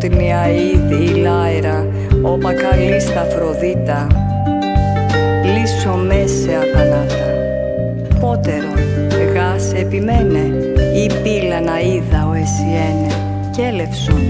φώτνη αίδη η Λάιρα, όπα καλή στα Αφροδίτα, λύσω μέσε αθανάτα. Πότερον, γάς επιμένε, ή πύλα να είδα ο εσιένε, κι έλευσον.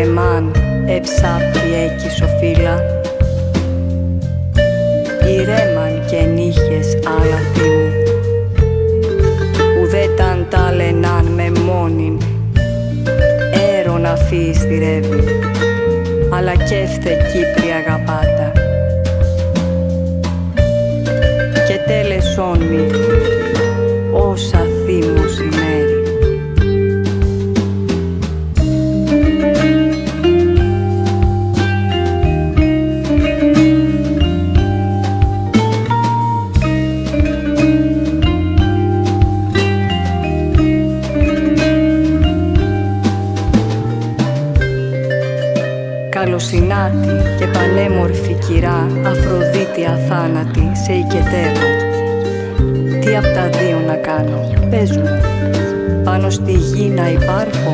Εμάν εψάπτη έκη σοφίλα, ηρέμαν και νύχες άλαθη μου, ουδέταν τάλεναν με μόνην, έρον αφή στηρεύει, αλλά καίφθε Κύπρη αγαπάτα. Και τέλεσόν μη, όσα θύμους η μέρη. Καλοσυνάτη και πανέμορφη κυρά, Αφροδίτη αθάνατη, σε οικετεύω. Τι απ' τα δύο να κάνω, πες μου, πάνω στη γη να υπάρχω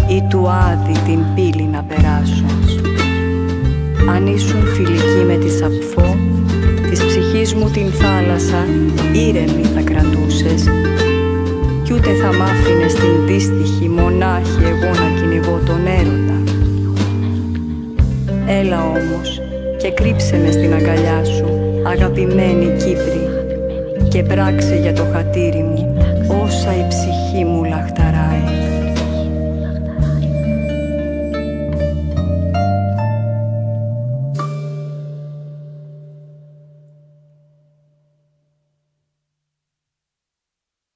ή του Άδη την πύλη να περάσω. Αν ήσουν φιλική με τη Σαπφό, της ψυχής μου την θάλασσα ήρεμη θα κρατούσες, κι ούτε θα μ' άφηνες την δύστιχη μονάχη εγώ να κυνηγώ τον έρωτα. Έλα όμως και κρύψε με στην αγκαλιά σου, αγαπημένη Κύπρη, και πράξε για το χατήρι μου όσα η ψυχή μου λαχταράει.